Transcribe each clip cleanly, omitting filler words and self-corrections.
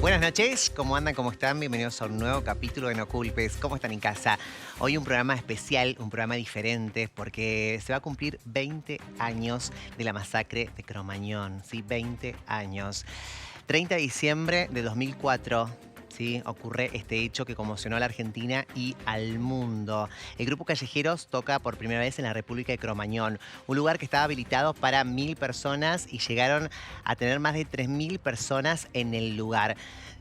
Buenas noches, ¿cómo andan? ¿Cómo están? Bienvenidos a un nuevo capítulo de No Culpes. ¿Cómo están en casa? Hoy un programa especial, un programa diferente, porque se va a cumplir 20 años de la masacre de Cromañón. Sí, 20 años. 30 de diciembre de 2004. Sí, ocurre este hecho que conmocionó a la Argentina y al mundo. El grupo Callejeros toca por primera vez en la República de Cromañón, un lugar que estaba habilitado para 1000 personas y llegaron a tener más de 3000 personas en el lugar.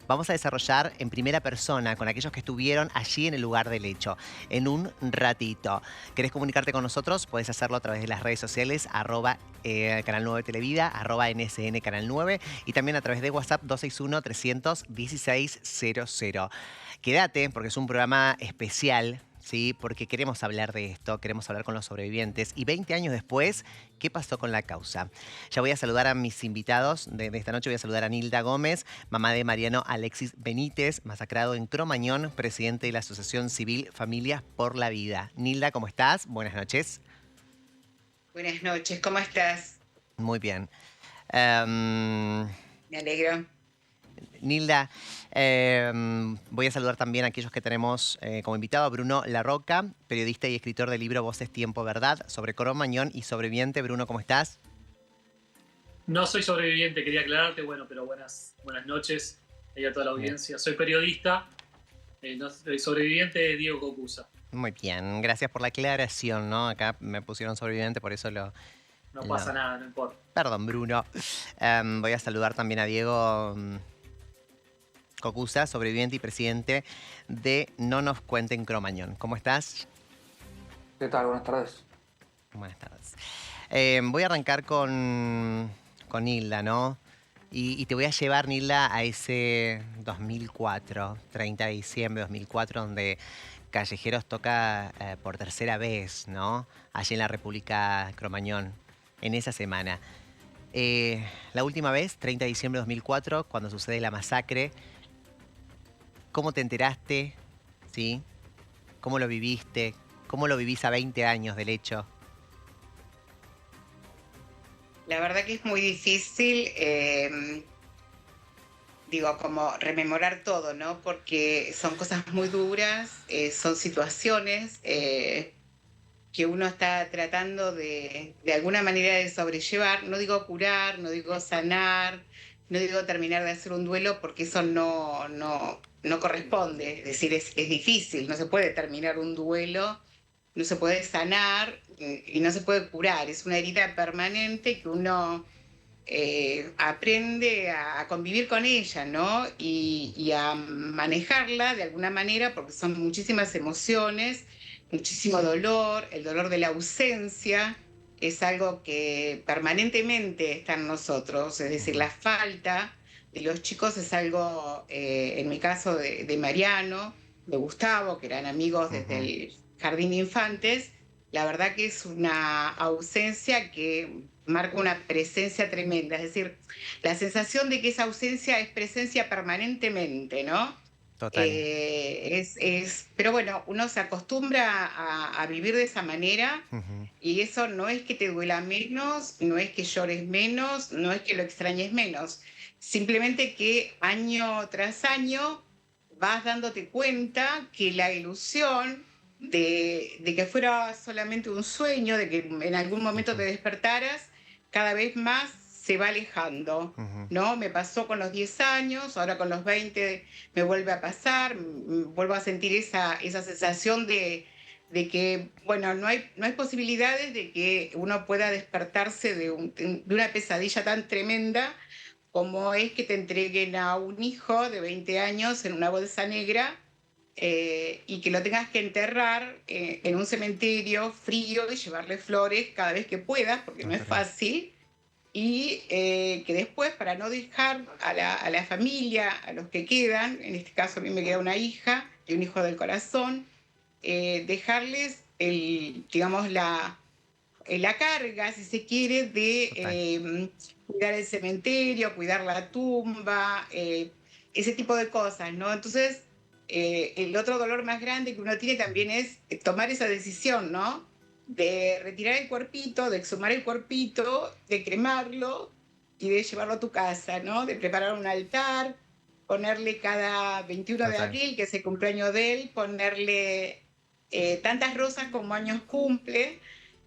Vamos a desarrollar en primera persona con aquellos que estuvieron allí en el lugar del hecho, en un ratito. ¿Querés comunicarte con nosotros? Puedes hacerlo a través de las redes sociales, Canal 9 Televida, @NSN Canal 9 y también a través de WhatsApp 261-300-1600. Quédate porque es un programa especial. Sí, porque queremos hablar de esto, queremos hablar con los sobrevivientes. Y 20 años después, ¿qué pasó con la causa? Ya voy a saludar a mis invitados de esta noche. Voy a saludar a Nilda Gómez, mamá de Mariano Alexis Benítez, masacrado en Cromañón, presidente de la Asociación Civil Familias por la Vida. Nilda, ¿cómo estás? Buenas noches. Buenas noches, ¿cómo estás? Muy bien. Em, Me alegro. Nilda, voy a saludar también a aquellos que tenemos como invitado, a Bruno Larroca, periodista y escritor del libro Voces, Tiempo, Verdad, sobre Cromañón y sobreviviente. Bruno, ¿cómo estás? No soy sobreviviente, quería aclararte, bueno, pero buenas noches y a toda la Bien. audiencia. Soy periodista, el sobreviviente es Diego Cocusa. Muy bien, gracias por la aclaración, ¿no? Acá me pusieron sobreviviente, por eso No pasa nada, no importa. Perdón, Bruno. Voy a saludar también a Diego Cocusa, sobreviviente y presidente de No Nos Cuenten Cromañón. ¿Cómo estás? ¿Qué tal? Buenas tardes. Buenas tardes. Voy a arrancar con Nilda, ¿no? Y te voy a llevar, Nilda, a ese 2004, 30 de diciembre de 2004, donde Callejeros toca por tercera vez, ¿no? Allí en la República Cromañón, en esa semana. La última vez, 30 de diciembre de 2004, cuando sucede la masacre, ¿cómo te enteraste? ¿Sí? ¿Cómo lo viviste? ¿Cómo lo vivís a 20 años del hecho? La verdad que es muy difícil, como rememorar todo, ¿no? Porque son cosas muy duras, son situaciones que uno está tratando de alguna manera de sobrellevar. No digo curar, no digo sanar, no digo terminar de hacer un duelo, porque eso no corresponde. Es decir, es difícil, no se puede terminar un duelo, no se puede sanar y no se puede curar. Es una herida permanente que uno aprende a convivir con ella, ¿no? Y a manejarla de alguna manera, porque son muchísimas emociones, muchísimo dolor. El dolor de la ausencia es algo que permanentemente está en nosotros, es decir, la falta de los chicos es algo, en mi caso de Mariano, de Gustavo, que eran amigos desde el jardín de infantes. La verdad que es una ausencia que marca una presencia tremenda, es decir, la sensación de que esa ausencia es presencia permanentemente, ¿no? Total. Pero bueno, uno se acostumbra a vivir de esa manera Ujú. y eso no es que te duela menos, no es que llores menos, no es que lo extrañes menos, simplemente que año tras año vas dándote cuenta que la ilusión de que fuera solamente un sueño, de que en algún momento te despertaras, cada vez más se va alejando, Ujú. ¿no? Me pasó con los 10 años, ahora con los 20 me vuelve a pasar, vuelvo a sentir esa sensación de que, bueno, no hay posibilidades de que uno pueda despertarse de una pesadilla tan tremenda como es que te entreguen a un hijo de 20 años en una bolsa negra, y que lo tengas que enterrar en un cementerio frío y llevarle flores cada vez que puedas, porque no es Total. fácil, y que después, para no dejar a la familia, a los que quedan, en este caso a mí me queda una hija y un hijo del corazón, dejarles la carga, si se quiere, de Total. cuidar el cementerio, cuidar la tumba, ese tipo de cosas, ¿no? Entonces, el otro dolor más grande que uno tiene también es tomar esa decisión, ¿no? De retirar el cuerpito, de exhumar el cuerpito, de cremarlo y de llevarlo a tu casa, ¿no? De preparar un altar. ponerle cada 21 de Total. abril, que es el cumpleaños de él, ponerle tantas rosas como años cumple.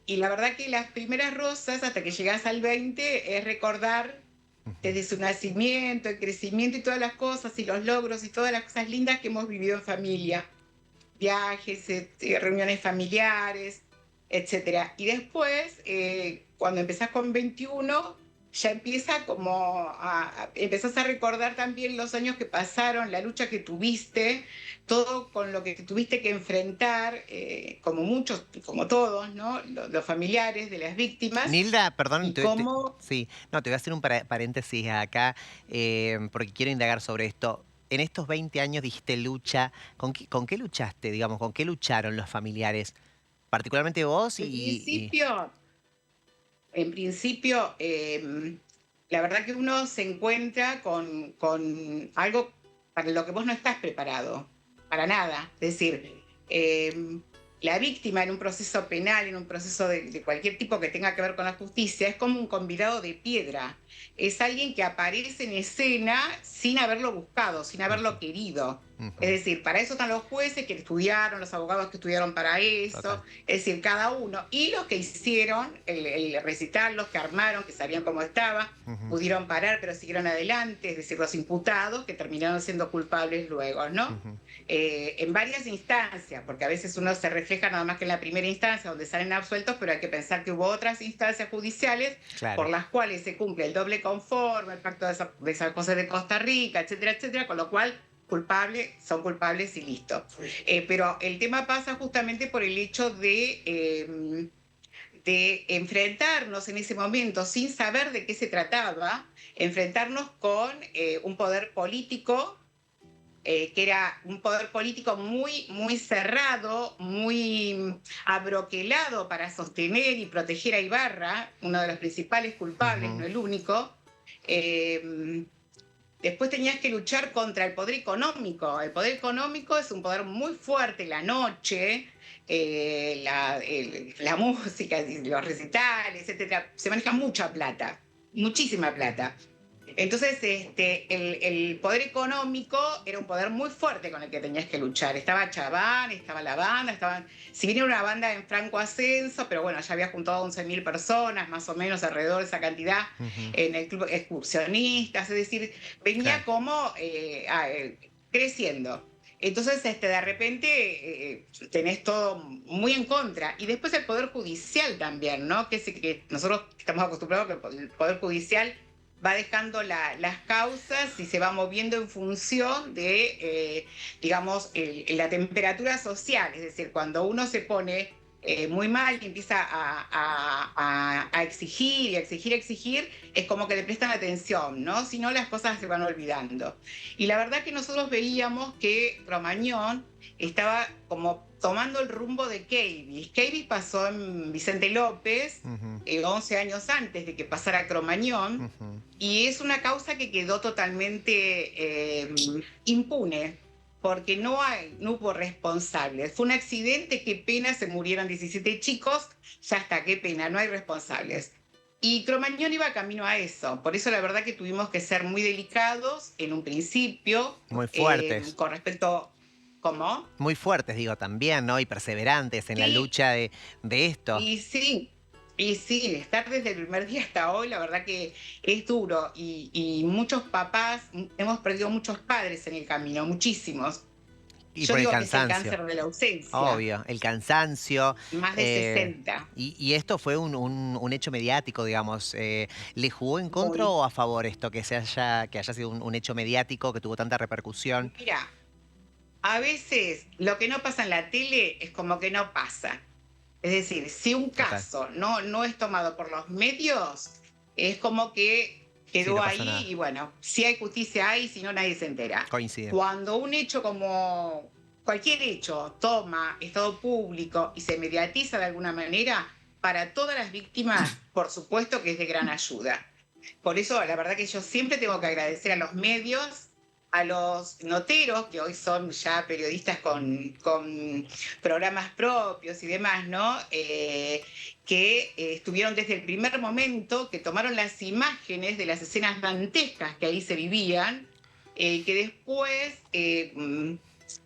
Y la verdad que las primeras rosas, hasta que llegas al 20, es recordar desde su nacimiento, el crecimiento y todas las cosas y los logros y todas las cosas lindas que hemos vivido en familia. Viajes, reuniones familiares, etcétera. Y después, cuando empezás con 21, ya empieza empezás a recordar también los años que pasaron, la lucha que tuviste, todo con lo que tuviste que enfrentar, como muchos, como todos, ¿no? Los familiares de las víctimas, Nilda, perdón, y cómo. sí, no, te voy a hacer un paréntesis acá, porque quiero indagar sobre esto. En estos 20 años dijiste lucha, con qué luchaste, digamos, con qué lucharon los familiares? Particularmente vos En principio, la verdad que uno se encuentra con algo para lo que vos no estás preparado, para nada. Es decir, la víctima en un proceso penal, en un proceso de cualquier tipo que tenga que ver con la justicia, es como un convidado de piedra. Es alguien que aparece en escena sin haberlo buscado, sin haberlo querido. Es decir, para eso están los jueces que estudiaron, los abogados que estudiaron para eso, Total. es decir, cada uno. Y los que hicieron el recital, los que armaron, que sabían cómo estaba, pudieron parar, pero siguieron adelante, es decir, los imputados que terminaron siendo culpables luego, ¿no? En varias instancias, porque a veces uno se refleja nada más que en la primera instancia, donde salen absueltos, pero hay que pensar que hubo otras instancias judiciales Claro. por las cuales se cumple el doble conforme, el pacto de San José de Costa Rica, etcétera, etcétera, con lo cual son culpables y listo. Pero el tema pasa justamente por el hecho de enfrentarnos en ese momento, sin saber de qué se trataba, enfrentarnos con un poder político, que era un poder político muy, muy cerrado, muy abroquelado para sostener y proteger a Ibarra, uno de los principales culpables, no el único. Después tenías que luchar contra el poder económico. El poder económico es un poder muy fuerte. La noche, la música, los recitales, etcétera. Se maneja mucha plata, muchísima plata. Entonces, el poder económico era un poder muy fuerte con el que tenías que luchar. Estaba Chaván, estaba la banda, si bien era una banda en franco ascenso, pero bueno, ya había juntado 11.000 personas, más o menos alrededor de esa cantidad, en el club excursionistas, es decir, venía Claro. como creciendo. Entonces, de repente, tenés todo muy en contra. Y después el Poder Judicial también, ¿no? Que nosotros estamos acostumbrados a que el Poder Judicial va dejando las causas y se va moviendo en función de, digamos, la temperatura social. Es decir, cuando uno se pone muy mal y empieza a exigir y exigir, es como que le prestan atención, ¿no? Si no, las cosas se van olvidando. Y la verdad que nosotros veíamos que Cromañón estaba como tomando el rumbo de Keivis. Keivis pasó en Vicente López 11 años antes de que pasara Cromañón, y es una causa que quedó totalmente impune, porque no hubo responsables. Fue un accidente, qué pena, se murieron 17 chicos, ya está, qué pena, no hay responsables. Y Cromañón iba camino a eso, por eso la verdad que tuvimos que ser muy delicados en un principio. Muy fuertes. Con respecto. ¿Cómo? Muy fuertes, digo, también, ¿no? Y perseverantes en la Sí, lucha de esto. y sí, estar desde el primer día hasta hoy, la verdad que es duro. Y muchos papás, hemos perdido muchos padres en el camino, muchísimos. Y Yo por el digo que es el cansancio. cáncer de la ausencia, Obvio, el cansancio. más de 60. Y esto fue un hecho mediático, digamos. ¿Le jugó en contra Muy. o a favor esto, que haya sido un hecho mediático, que tuvo tanta repercusión? Mira, a veces lo que no pasa en la tele es como que no pasa. Es decir, si un Total. caso no es tomado por los medios, es como que Sí, quedó no pasa ahí nada. y bueno, si hay justicia hay, si no nadie se entera. Coincide. Cuando un hecho como cualquier hecho toma estado público y se mediatiza de alguna manera, para todas las víctimas, por supuesto que es de gran ayuda. Por eso, la verdad que yo siempre tengo que agradecer a los medios, a los noteros, que hoy son ya periodistas con programas propios y demás, ¿no? Que estuvieron desde el primer momento, que tomaron las imágenes de las escenas dantescas que ahí se vivían, que después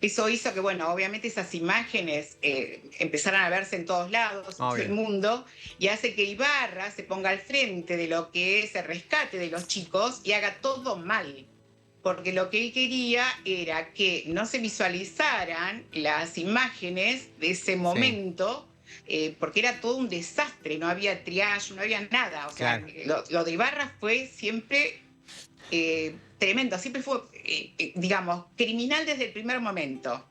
eso hizo que, bueno, obviamente esas imágenes empezaran a verse en todos lados, en todo el mundo, y hace que Ibarra se ponga al frente de lo que es el rescate de los chicos y haga todo mal. Porque lo que él quería era que no se visualizaran las imágenes de ese momento, porque era todo un desastre, no había triage, no había nada. O sea, lo de Ibarra fue siempre tremendo, siempre fue, digamos, criminal desde el primer momento.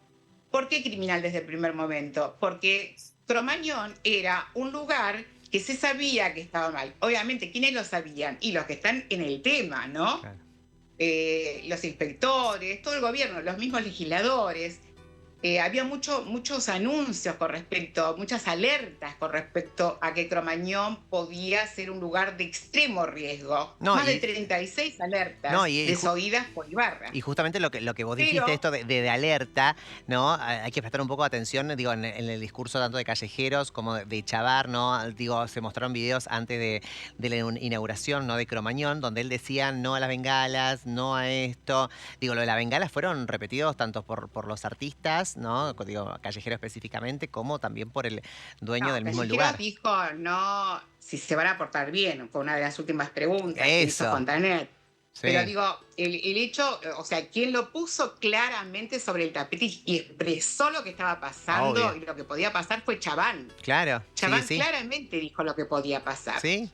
¿Por qué criminal desde el primer momento? Porque Cromañón era un lugar que se sabía que estaba mal. Obviamente, ¿quiénes lo sabían? Y los que están en el tema, ¿no? Claro. Los inspectores, todo el gobierno, los mismos legisladores. Había muchos anuncios con respecto, muchas alertas con respecto a que Cromañón podía ser un lugar de extremo riesgo. Más de 36 alertas desoídas por Ibarra. Y justamente lo que vos dijiste, esto de alerta, ¿no? Hay que prestar un poco de atención, digo, en el discurso tanto de Callejeros como de Chavar, ¿no? Digo, se mostraron videos antes de la inauguración, ¿no? De Cromañón, donde él decía no a las bengalas, no a esto. Digo, lo de las bengalas fueron repetidos tanto por los artistas, ¿no? Digo, Callejero específicamente, como también por el dueño del mismo lugar. Dijo, no, si se van a portar bien, fue una de las últimas preguntas que hizo Fontanet. Sí. Pero digo, el hecho, o sea, quien lo puso claramente sobre el tapete y expresó lo que estaba pasando y lo que podía pasar fue Chaván. Claro. Chaván claramente dijo lo que podía pasar. Sí.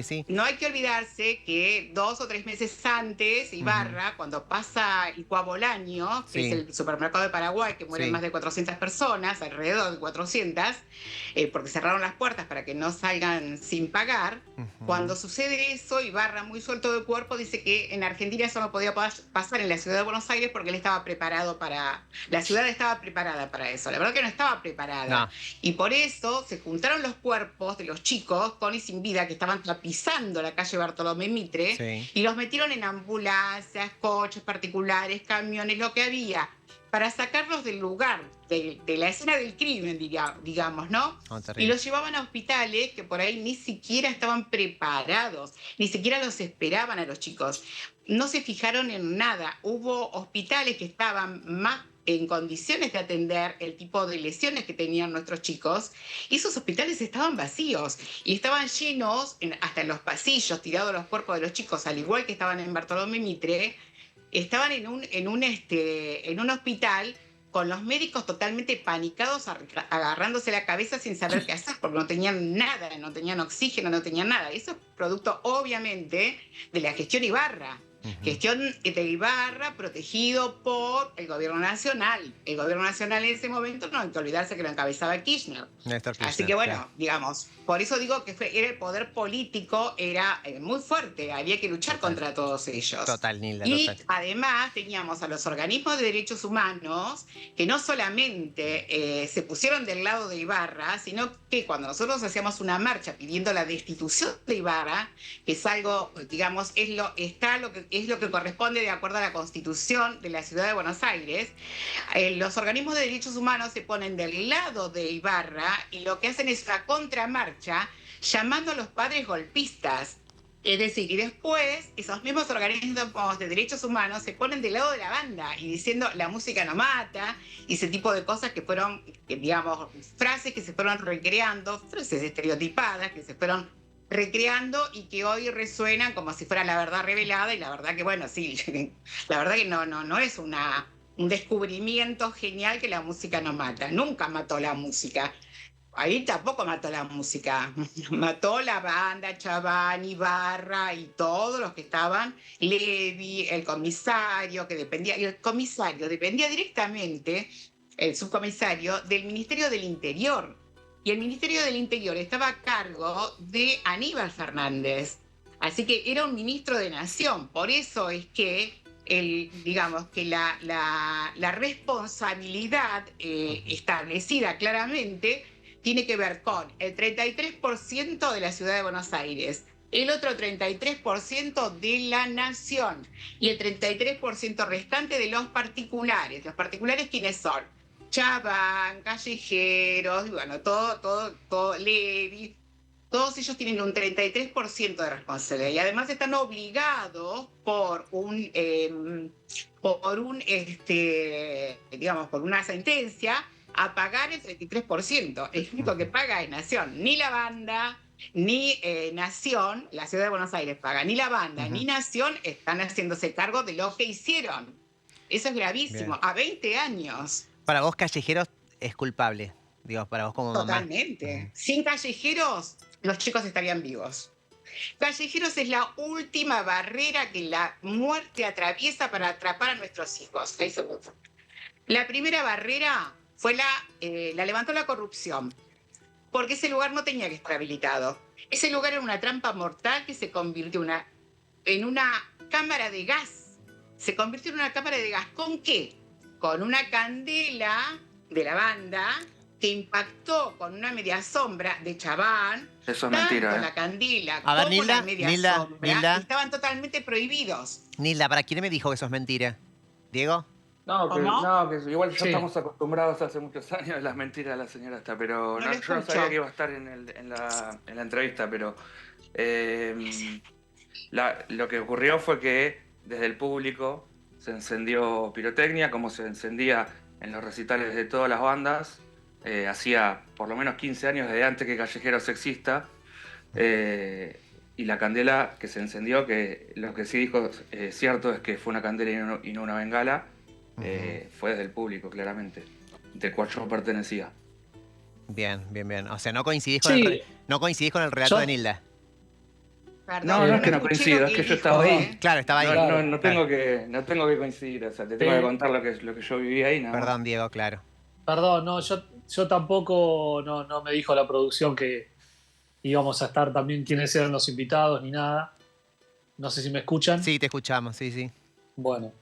Sí. No hay que olvidarse que 2 o 3 meses antes, Ibarra, cuando pasa Icua Bolaño, que es el supermercado de Paraguay, que mueren más de 400 personas, alrededor de 400, porque cerraron las puertas para que no salgan sin pagar. Cuando sucede eso, Ibarra, muy suelto de cuerpo, dice que en Argentina eso no podía pasar en la ciudad de Buenos Aires porque él estaba preparado para... La ciudad estaba preparada para eso. La verdad que no estaba preparada. No. Y por eso se juntaron los cuerpos de los chicos con y sin vida que estaban pisando la calle Bartolomé Mitre y los metieron en ambulancias, coches particulares, camiones, lo que había, para sacarlos del lugar, de la escena del crimen, digamos, ¿no? Y los llevaban a hospitales que por ahí ni siquiera estaban preparados, ni siquiera los esperaban a los chicos. No se fijaron en nada. Hubo hospitales que estaban más en condiciones de atender el tipo de lesiones que tenían nuestros chicos, y esos hospitales estaban vacíos y estaban llenos, hasta en los pasillos, tirados los cuerpos de los chicos, al igual que estaban en Bartolomé Mitre, estaban en un hospital con los médicos totalmente panicados, agarrándose la cabeza sin saber qué hacer, porque no tenían nada, no tenían oxígeno, no tenían nada. Eso es producto, obviamente, de la gestión Ibarra. Gestión de Ibarra protegido por el gobierno nacional. El gobierno nacional en ese momento no hay que olvidarse que lo encabezaba Kirchner. Así que bueno, digamos, por eso digo que era el poder político, era muy fuerte, había que luchar contra todos ellos. Total, Nilda, y además teníamos a los organismos de derechos humanos que no solamente se pusieron del lado de Ibarra, sino que cuando nosotros hacíamos una marcha pidiendo la destitución de Ibarra, que es algo, digamos, es lo que corresponde de acuerdo a la Constitución de la Ciudad de Buenos Aires, los organismos de derechos humanos se ponen del lado de Ibarra y lo que hacen es una contramarcha llamando a los padres golpistas. Es decir, y después esos mismos organismos de derechos humanos se ponen del lado de la banda y diciendo la música no mata, y ese tipo de cosas que fueron, digamos, frases que se fueron recreando, frases estereotipadas que se fueron recreando y que hoy resuenan como si fuera la verdad revelada, y la verdad que, bueno, sí, la verdad que no es un descubrimiento genial que la música no mata. Nunca mató la música. Ahí tampoco mató la música, mató la banda, Chaván, Ibarra y todos los que estaban, Levi, el comisario, el comisario dependía directamente, el subcomisario, del Ministerio del Interior. Y el Ministerio del Interior estaba a cargo de Aníbal Fernández. Así que era un ministro de Nación. Por eso es que digamos que la responsabilidad establecida claramente tiene que ver con el 33% de la ciudad de Buenos Aires, el otro 33% de la nación y el 33% restante de los particulares. ¿Los particulares quiénes son? Chaván, Callejeros, bueno, todo Levi. todos ellos tienen un 33% de responsabilidad y además están obligados digamos, por una sentencia a pagar el 33%. El único que paga es Nación, ni la banda, ni Nación, la ciudad de Buenos Aires paga, ni la banda, ni Nación están haciéndose cargo de lo que hicieron. Eso es gravísimo, Bien. a 20 años. Para vos, Callejeros es culpable. Digo, para vos como mamá. Totalmente. Sin Callejeros, los chicos estarían vivos. Callejeros es la última barrera que la muerte atraviesa para atrapar a nuestros hijos. La primera barrera fue la levantó la corrupción, porque ese lugar no tenía que estar habilitado. Ese lugar era una trampa mortal que se convirtió en una cámara de gas. Se convirtió en una cámara de gas. ¿Con qué? Con una candela de la banda que impactó con una media sombra de Chabán. Eso es mentira, La candela A ver, como Nilda, la media Nilda, sombra Nilda. estaban totalmente prohibidos. Nilda, ¿para quién me dijo que eso es mentira? ¿Diego? No, ¿Cómo? que igual ya Sí. estamos acostumbrados hace muchos años a las mentiras de la señora esta, pero No lo yo no escucho. sabía que iba a estar en la entrevista, pero lo que ocurrió fue que desde el público se encendió pirotecnia, como se encendía en los recitales de todas las bandas, hacía por lo menos 15 años desde antes que Callejeros exista, y la candela que se encendió, que lo que sí dijo cierto es que fue una candela y no una bengala, fue desde el público, claramente, del cual yo pertenecía. Bien, bien, bien. O sea, no coincidís Sí. no coincidís con el relato Yo- de Nilda. Perdón, No, es que no escuché coincido, lo es que él yo dijo, estaba ahí. ¿eh? Claro, estaba ahí. No tengo que coincidir, o sea, te tengo que contar lo que yo viví ahí, nada más. Perdón, Diego, claro. Perdón, no, yo tampoco no me dijo la producción que íbamos a estar también quiénes eran los invitados ni nada. No sé si me escuchan. Sí, te escuchamos, sí, sí. Bueno.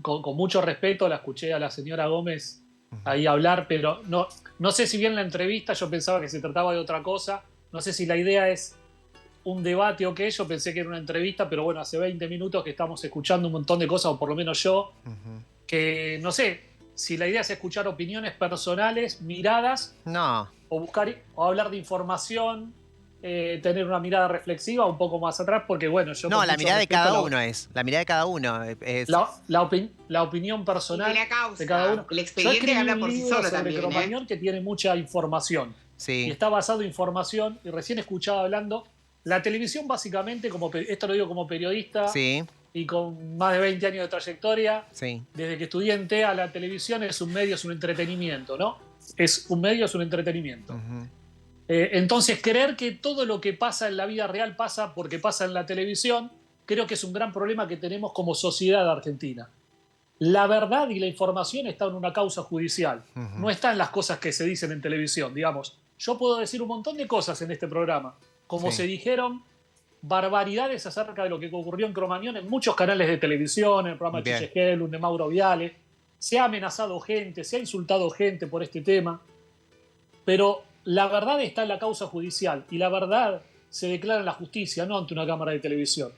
Con mucho respeto la escuché a la señora Gómez ahí hablar, pero no sé si bien la entrevista yo pensaba que se trataba de otra cosa. No sé si la idea es un debate o qué. Yo pensé que era una entrevista, pero bueno, hace 20 minutos que estamos escuchando un montón de cosas, o por lo menos yo, que no sé si la idea es escuchar opiniones personales, miradas, No, o hablar de información, tener una mirada reflexiva un poco más atrás, porque bueno, yo no, con la mucho mirada de respeto cada uno es. La mirada de cada uno es. la opinión Y personal de la causa. de cada uno. El Yo expediente escribí habla un por sí libro solo sobre también, ¿eh? Cromañón que tiene mucha información y Sí, está basado en información, y recién escuchaba hablando. La televisión básicamente, esto lo digo como periodista sí, y con más de 20 años de trayectoria, sí. desde que estudié en TEA, la televisión es un medio, es un entretenimiento, ¿no? Es un medio, es un entretenimiento. Entonces, creer que todo lo que pasa en la vida real pasa porque pasa en la televisión, creo que es un gran problema que tenemos como sociedad argentina. La verdad y la información está en una causa judicial, no está en las cosas que se dicen en televisión. Digamos, yo puedo decir un montón de cosas en este programa, como Sí. se dijeron barbaridades acerca de lo que ocurrió en Cromañón en muchos canales de televisión, en el programa de Bien. Chiche Gelun, de Mauro Viale. Se ha amenazado gente, se ha insultado gente por este tema, pero la verdad está en la causa judicial y la verdad se declara en la justicia, no ante una cámara de televisión.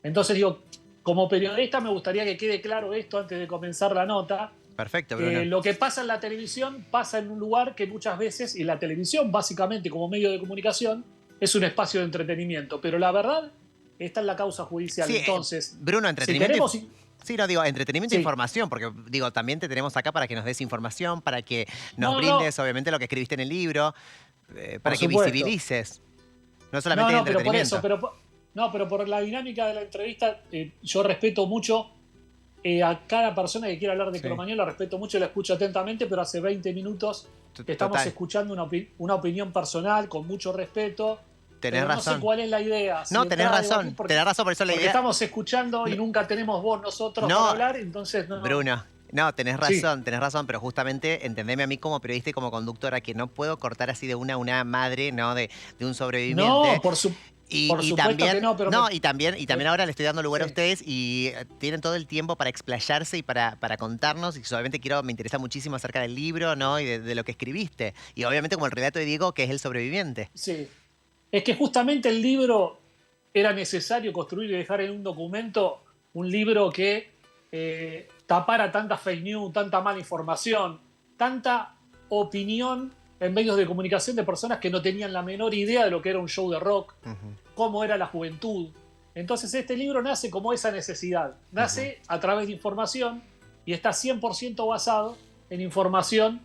Entonces digo, como periodista me gustaría que quede claro esto antes de comenzar la nota, Perfecto, que Bruno. lo que pasa en la televisión pasa en un lugar que muchas veces, y la televisión básicamente como medio de comunicación, es un espacio de entretenimiento, pero la verdad está en la causa judicial. Sí, Entonces, Bruno, si entretenimiento. queremos... Sí, no, digo, entretenimiento e Sí. información, porque digo, también te tenemos acá para que nos des información, para que nos No, brindes, obviamente, lo que escribiste en el libro, para que supuesto. visibilices. No solamente el pero por entretenimiento. eso, pero por la dinámica de la entrevista, yo respeto mucho a cada persona que quiera hablar de Sí. Cromañón, la respeto mucho y la escucho atentamente, pero hace 20 minutos que estamos Total. escuchando una opinión personal con mucho respeto. Tenés pero razón. No sé cuál es la idea. No, si tenés entrar a razón. debatir, porque- Tenés razón, por eso la Porque idea. estamos escuchando y nunca tenemos voz nosotros No, para hablar, entonces no. Bruno, no, tenés Sí. razón, pero justamente entendeme a mí como periodista y como conductora que no puedo cortar así de una madre, ¿no? De un sobreviviente. No, por Y supuesto también, que no, pero y también ahora le estoy dando lugar a Sí. ustedes y tienen todo el tiempo para explayarse y para contarnos. Y solamente me interesa muchísimo acerca del libro, ¿no? Y de lo que escribiste. Y obviamente como el relato de Diego, que es el sobreviviente. Sí. Es que justamente el libro era necesario construir y dejar en un documento un libro que tapara tanta fake news, tanta mala información, tanta opinión en medios de comunicación de personas que no tenían la menor idea de lo que era un show de rock, cómo era la juventud. Entonces este libro nace como esa necesidad, nace a través de información y está 100% basado en información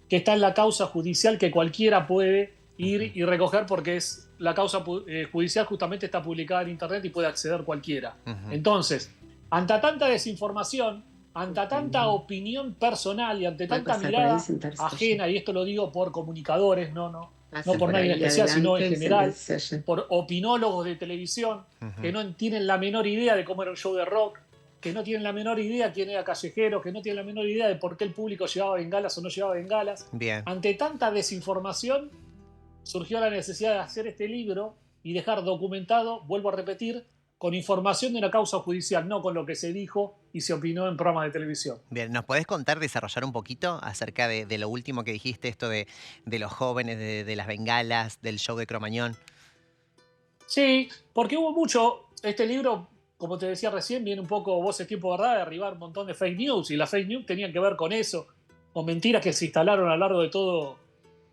que está en la causa judicial que cualquiera puede ir y recoger porque la causa judicial justamente está publicada en internet y puede acceder cualquiera. Entonces, ante tanta desinformación, ante tanta opinión personal y ante tanta mirada ajena, y esto lo digo por comunicadores, no por nadie en especial, sino en general, por opinólogos de televisión que no tienen la menor idea de cómo era un show de rock, que no tienen la menor idea quién era Callejero, que no tienen la menor idea de por qué el público llevaba bengalas o no llevaba bengalas. Bien. Ante tanta desinformación, surgió la necesidad de hacer este libro y dejar documentado, vuelvo a repetir, con información de una causa judicial, no con lo que se dijo y se opinó en programas de televisión. Bien, ¿nos podés contar, desarrollar un poquito acerca de lo último que dijiste, esto de los jóvenes, de las bengalas, del show de Cromañón? Sí, porque hubo mucho, este libro, como te decía recién, viene un poco Voces Tiempo Verdad, de derribar un montón de fake news, y las fake news tenían que ver con eso, con mentiras que se instalaron a lo largo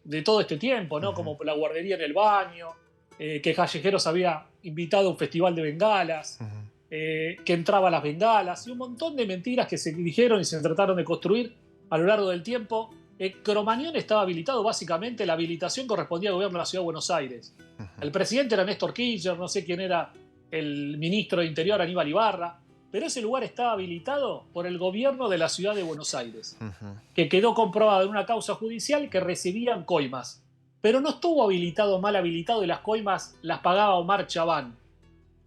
de todo este tiempo, ¿no? Como la guardería en el baño, que Callejeros había invitado a un festival de bengalas, que entraba a las bengalas, y un montón de mentiras que se dijeron y se trataron de construir a lo largo del tiempo. Cromañón estaba habilitado, básicamente la habilitación correspondía al gobierno de la Ciudad de Buenos Aires. El presidente era Néstor Kirchner, no sé quién era el ministro de Interior, Aníbal Ibarra, pero ese lugar estaba habilitado por el gobierno de la Ciudad de Buenos Aires, que quedó comprobado en una causa judicial que recibían coimas. Pero no estuvo habilitado, mal habilitado, y las coimas las pagaba Omar Chabán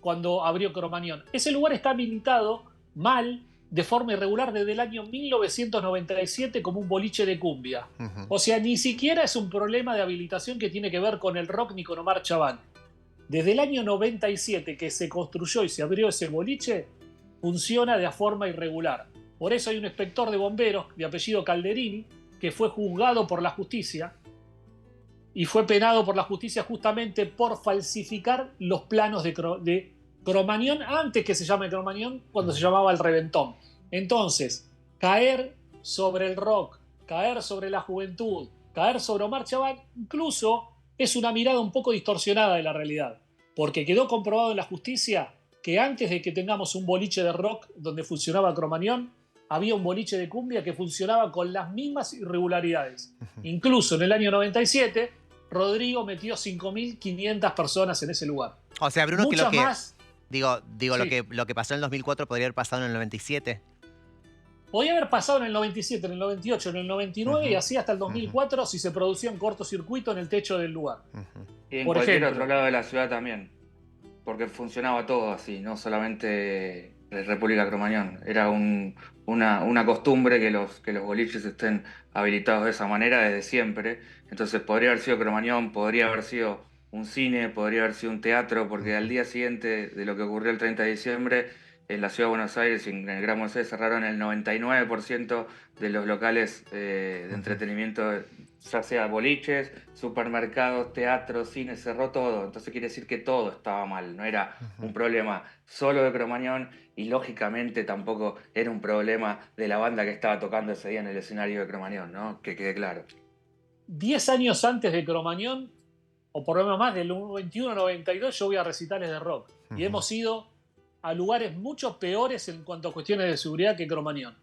cuando abrió Cromañón. Ese lugar está habilitado mal, de forma irregular, desde el año 1997 como un boliche de cumbia. O sea, ni siquiera es un problema de habilitación que tiene que ver con el rock ni con Omar Chabán. Desde el año 97 que se construyó y se abrió ese boliche, funciona de forma irregular. Por eso hay un inspector de bomberos de apellido Calderini que fue juzgado por la justicia y fue penado por la justicia justamente por falsificar los planos de Cromañón antes que se llame Cromañón, cuando se llamaba El Reventón. Entonces, caer sobre el rock, caer sobre la juventud, caer sobre Omar Chabán, incluso es una mirada un poco distorsionada de la realidad, porque quedó comprobado en la justicia que antes de que tengamos un boliche de rock donde funcionaba Cromañón, había un boliche de cumbia que funcionaba con las mismas irregularidades. Incluso en el año 97, Rodrigo metió 5.500 personas en ese lugar. O sea, Bruno, muchas que lo que más. digo Sí. lo que pasó en el 2004 podría haber pasado en el 97. Podía haber pasado en el 97, en el 98, en el 99 y así hasta el 2004 si se producía un cortocircuito en el techo del lugar. Y en Por cualquier ejemplo, otro lado de la ciudad también, porque funcionaba todo así, no solamente República Cromañón. Era una costumbre que los boliches estén habilitados de esa manera desde siempre. Entonces podría haber sido Cromañón, podría haber sido un cine, podría haber sido un teatro, porque al día siguiente de lo que ocurrió el 30 de diciembre, en la Ciudad de Buenos Aires y en el Gran Buenos Aires cerraron el 99% de los locales de entretenimiento, ya sea boliches, supermercados, teatros, cines, cerró todo. Entonces quiere decir que todo estaba mal, no era un problema solo de Cromañón y lógicamente tampoco era un problema de la banda que estaba tocando ese día en el escenario de Cromañón, ¿no? Que quede claro. 10 años antes de Cromañón, o por lo menos más, del 91-92, yo voy a recitales de rock. Y hemos ido a lugares mucho peores en cuanto a cuestiones de seguridad que Cromañón.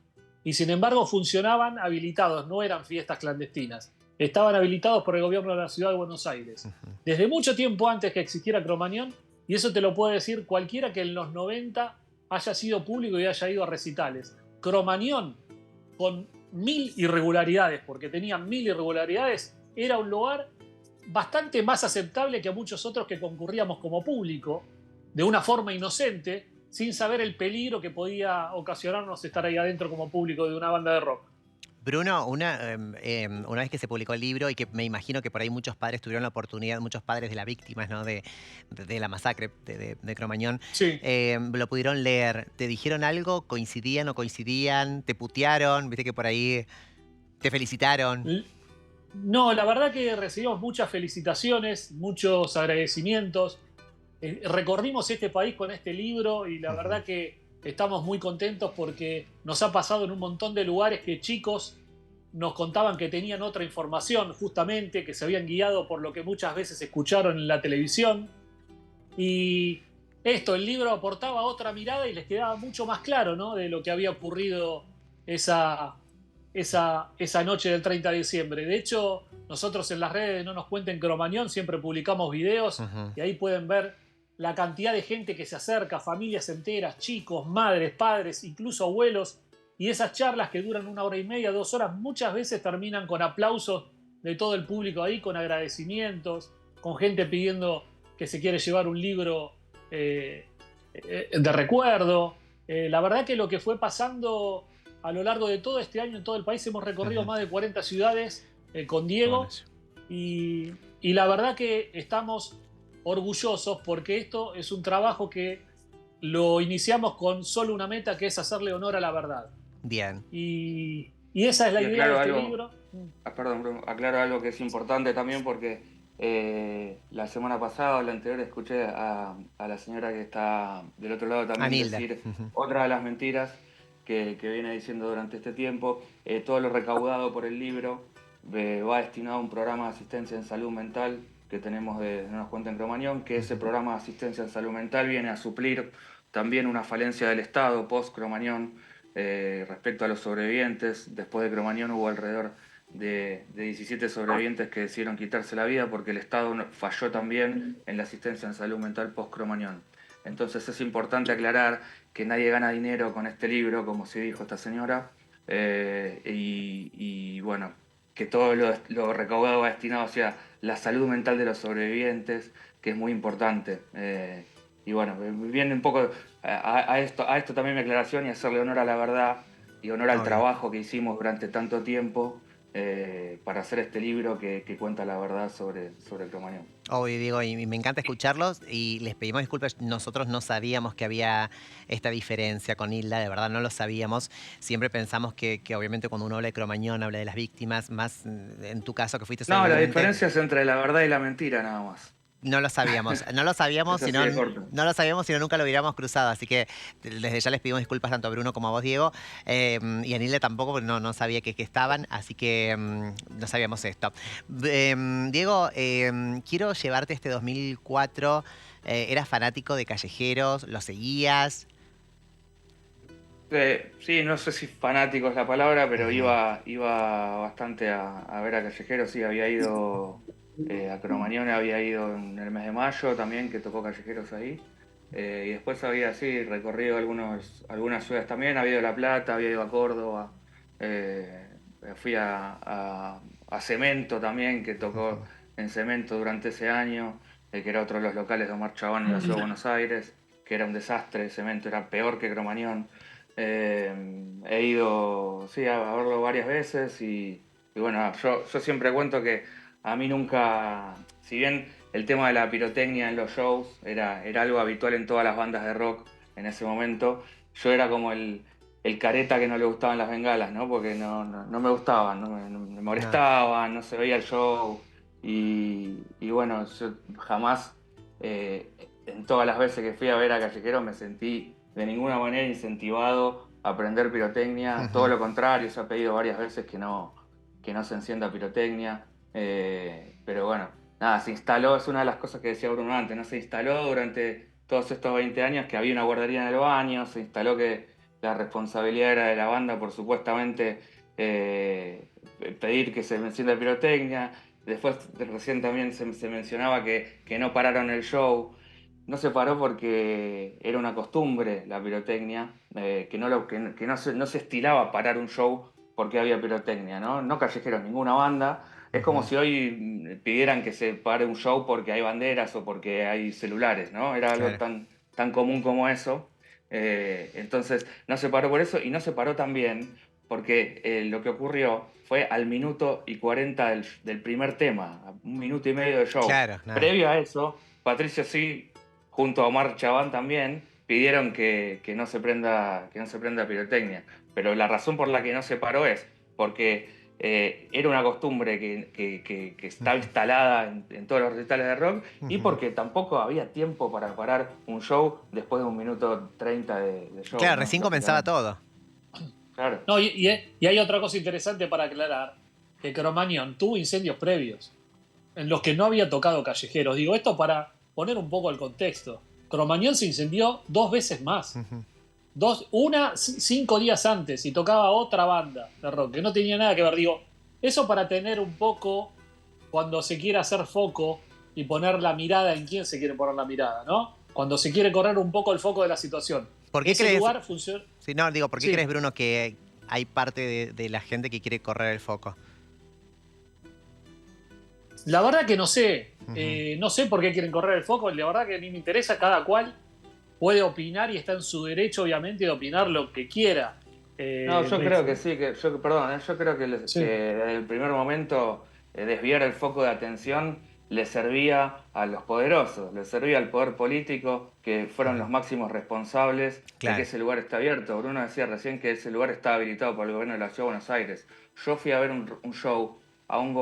Y sin embargo funcionaban habilitados, no eran fiestas clandestinas. Estaban habilitados por el gobierno de la Ciudad de Buenos Aires. Desde mucho tiempo antes que existiera Cromañón, y eso te lo puede decir cualquiera que en los 90 haya sido público y haya ido a recitales. Cromañón, con 1000 irregularidades, porque tenían 1000 irregularidades, era un lugar bastante más aceptable que a muchos otros que concurríamos como público, de una forma inocente, sin saber el peligro que podía ocasionarnos estar ahí adentro como público de una banda de rock. Bruno, una vez que se publicó el libro y que me imagino que por ahí muchos padres tuvieron la oportunidad, muchos padres de las víctimas, ¿no? de la masacre de Cromañón, Sí. lo pudieron leer. ¿Te dijeron algo? ¿Coincidían o coincidían? ¿Te putearon? ¿Viste que por ahí te felicitaron? No, la verdad que recibimos muchas felicitaciones, muchos agradecimientos. Recorrimos este país con este libro y la verdad que estamos muy contentos porque nos ha pasado en un montón de lugares que chicos nos contaban que tenían otra información, justamente, que se habían guiado por lo que muchas veces escucharon en la televisión. Y el libro aportaba otra mirada y les quedaba mucho más claro, ¿no?, de lo que había ocurrido esa noche del 30 de diciembre. De hecho, nosotros en las redes de No Nos Cuenten Cromañón siempre publicamos videos y ahí pueden ver la cantidad de gente que se acerca, familias enteras, chicos, madres, padres, incluso abuelos. Y esas charlas que duran 1 hora y media, 2 horas, muchas veces terminan con aplausos de todo el público ahí, con agradecimientos, con gente pidiendo que se quiere llevar un libro de recuerdo. La verdad que lo que fue pasando a lo largo de todo este año en todo el país, hemos recorrido más de 40 ciudades con Diego, y la verdad que estamos orgullosos porque esto es un trabajo que lo iniciamos con solo una meta, que es hacerle honor a la verdad. Bien. Y esa es la idea de este libro. Perdón, Bruno, aclaro algo que es importante también porque la semana pasada o la anterior escuché a la señora que está del otro lado también Anilda. decir otra de las mentiras que viene diciendo durante este tiempo. Todo lo recaudado por el libro va destinado a un programa de asistencia en salud mental que tenemos de No Nos Cuenten Cromañón, que ese programa de asistencia en salud mental viene a suplir también una falencia del Estado post-Cromañón respecto a los sobrevivientes. Después de Cromañón hubo alrededor de 17 sobrevivientes que decidieron quitarse la vida porque el Estado falló también en la asistencia en salud mental post-Cromañón. Entonces es importante aclarar que nadie gana dinero con este libro, como sí dijo esta señora, y bueno, que todo lo recaudado va destinado hacia la salud mental de los sobrevivientes, que es muy importante. Y bueno, viene un poco a esto también mi aclaración y hacerle honor a la verdad y honor al trabajo que hicimos durante tanto tiempo para hacer este libro que cuenta la verdad sobre Cromañón. Obvio, Diego, y me encanta escucharlos y les pedimos disculpas. Nosotros no sabíamos que había esta diferencia con Hilda, de verdad no lo sabíamos. Siempre pensamos que obviamente cuando uno habla de Cromañón, habla de las víctimas, más en tu caso que fuiste sobreviviente. No, la diferencia es entre la verdad y la mentira nada más. No lo sabíamos, sino nunca lo hubiéramos cruzado. Así que desde ya les pedimos disculpas tanto a Bruno como a vos, Diego. Y a Nilde tampoco, porque no sabía que estaban, así que no sabíamos esto. Diego, quiero llevarte este 2004. ¿Eras fanático de Callejeros? ¿Lo seguías? Sí, no sé si fanático es la palabra, pero iba bastante a ver a Callejeros. Sí, había ido... a Cromañón había ido en el mes de mayo también, que tocó Callejeros ahí. Y después había recorrido algunas ciudades también. Había ido a La Plata, había ido a Córdoba. Fui a Cemento también, que tocó en Cemento durante ese año, que era otro de los locales de Omar Chabán en la ciudad de Buenos Aires, que era un desastre. Cemento era peor que Cromañón. He ido a verlo varias veces y bueno, yo siempre cuento que a mí nunca, si bien el tema de la pirotecnia en los shows era algo habitual en todas las bandas de rock en ese momento, yo era como el careta que no le gustaban las bengalas, ¿no? Porque no me gustaban, me molestaban, no se veía el show. Y bueno, yo jamás, en todas las veces que fui a ver a Callejeros, me sentí de ninguna manera incentivado a aprender pirotecnia. Todo lo contrario, se ha pedido varias veces que no se encienda pirotecnia. Pero bueno, nada, se instaló, es una de las cosas que decía Bruno antes, ¿no? Se instaló durante todos estos 20 años que había una guardería en el baño, se instaló que la responsabilidad era de la banda por supuestamente pedir que se encienda pirotecnia. Después recién también se mencionaba que no pararon el show. No se paró porque era una costumbre la pirotecnia, que no se estilaba parar un show porque había pirotecnia, ¿no? No Callejeros, ninguna banda. Es como si hoy pidieran que se pare un show porque hay banderas o porque hay celulares, ¿no? Era algo tan común como eso. Entonces no se paró por eso y no se paró también porque lo que ocurrió fue al 1:40 del primer tema, a 1 minuto y medio de show. Claro, Previo a eso, Patricio Sí, junto a Omar Chabán también, pidieron que no se prenda pirotecnia. Pero la razón por la que no se paró es porque era una costumbre que estaba instalada en todos los recitales de rock y porque tampoco había tiempo para parar un show después de 1 minuto 30 de show. Claro, ¿no? Recién comenzaba todo. Claro. No, y hay otra cosa interesante para aclarar, que Cromañón tuvo incendios previos, en los que no había tocado callejeros. Digo esto para poner un poco el contexto. Cromañón se incendió 2 veces más. Ujú. Una 5 días antes y tocaba otra banda de rock que no tenía nada que ver. Digo, eso para tener un poco, cuando se quiere hacer foco y poner la mirada en quién se quiere poner la mirada, ¿no? Cuando se quiere correr un poco el foco de la situación. ¿Por qué Ese crees? lugar funciona. Sí, no, digo, ¿por qué Sí, crees, Bruno, que hay parte de la gente que quiere correr el foco? la verdad que no sé. Ujú. No sé por qué quieren correr el foco. La verdad que ni me interesa. Cada cual puede opinar y está en su derecho, obviamente, de opinar lo que quiera. No, yo Me- creo que sí, perdón, yo creo que, que sí, desde el primer momento desviar el foco de atención le servía a los poderosos, le servía al poder político, que fueron los Ujú. máximos responsables de que Claro. ese lugar está abierto. Bruno decía recién que ese lugar está habilitado por el gobierno de la Ciudad de Buenos Aires. Yo fui a ver un show a un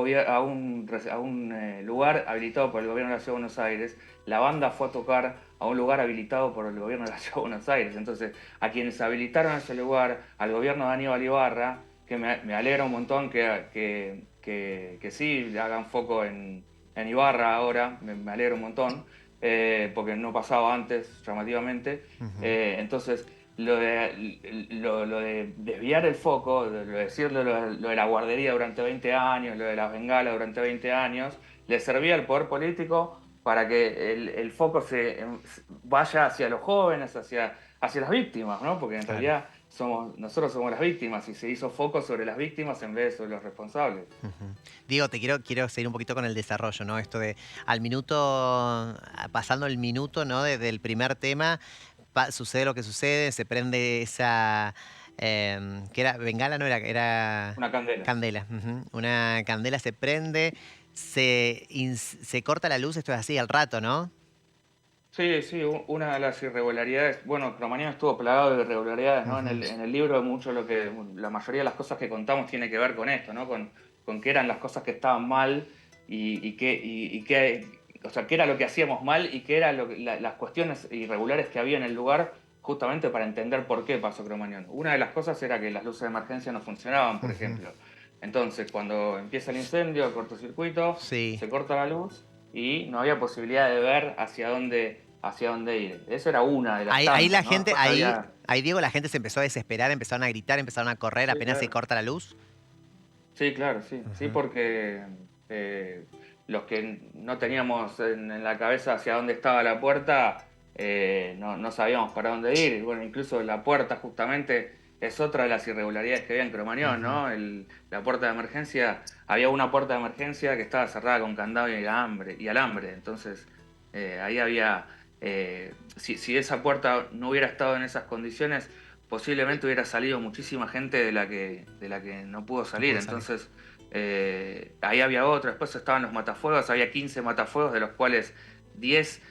lugar habilitado por el gobierno de la Ciudad de Buenos Aires. La banda fue a tocar a un lugar habilitado por el gobierno de la Ciudad de Buenos Aires. Entonces, a quienes habilitaron ese lugar, al gobierno de Aníbal Ibarra, que me alegra un montón que sí hagan foco en Ibarra ahora, me alegra un montón, porque no pasaba antes, llamativamente. Ujú. Entonces, lo de desviar el foco, lo de decirle lo de la guardería durante 20 años, lo de las bengalas durante 20 años, le servía al poder político para que el foco vaya hacia los jóvenes, hacia las víctimas, ¿no? Porque en Claro. realidad nosotros somos las víctimas y se hizo foco sobre las víctimas en vez de sobre los responsables. Ujú. Diego, quiero seguir un poquito con el desarrollo, ¿no? Esto de al minuto, pasando el minuto, ¿no? Desde el primer tema, sucede lo que sucede, se prende esa, ¿qué era? Bengala, no era, era Una candela. candela. Ujú. Una candela se prende, se corta la luz, esto es así, al rato, ¿no? Sí, sí, una de las irregularidades, bueno, Cromañón estuvo plagado de irregularidades, ¿no? Ujú. En el libro mucho la mayoría de las cosas que contamos tiene que ver con esto, ¿no? Con qué eran las cosas que estaban mal y qué, o sea, qué era lo que hacíamos mal y qué eran las cuestiones irregulares que había en el lugar, justamente para entender por qué pasó Cromañón. Una de las cosas era que las luces de emergencia no funcionaban, por Ujú. ejemplo. Entonces, cuando empieza el incendio, el cortocircuito, Sí. se corta la luz y no había posibilidad de ver hacia dónde ir. Esa era una de las Ahí la tantas, ¿no? gente, Después ahí, había... ahí Diego, la gente se empezó a desesperar, empezaron a gritar, empezaron a correr, Sí, apenas se claro. corta la luz. Sí, claro, sí. Sí, Ujú. porque los que no teníamos en la cabeza hacia dónde estaba la puerta, no sabíamos para dónde ir. Y bueno, incluso la puerta justamente es otra de las irregularidades que había en Cromañón, Ujú. ¿no? La puerta de emergencia, había una puerta de emergencia que estaba cerrada con candado y alambre. Entonces, ahí había, si esa puerta no hubiera estado en esas condiciones, posiblemente hubiera salido muchísima gente de la que no pudo No salir. pudo salir. Entonces, ahí había otro. Después estaban los matafuegos, había 15 matafuegos, de los cuales 10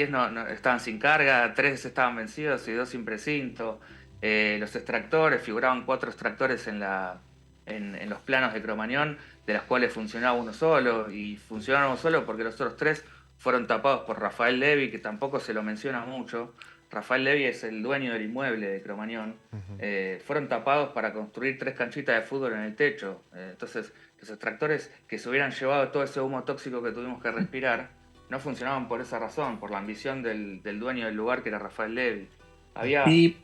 no estaban sin carga, 3 estaban vencidos y 2 sin precinto. Los extractores, figuraban 4 extractores en los planos de Cromañón, de los cuales funcionaba uno solo, y funcionaba uno solo porque los otros 3 fueron tapados por Rafael Levy, que tampoco se lo menciona mucho. Rafael Levy es el dueño del inmueble de Cromañón. Ujú. Fueron tapados para construir 3 canchitas de fútbol en el techo. Entonces, los extractores que se hubieran llevado todo ese humo tóxico que tuvimos que respirar, no funcionaban por esa razón, por la ambición del dueño del lugar, que era Rafael Levy. Había... y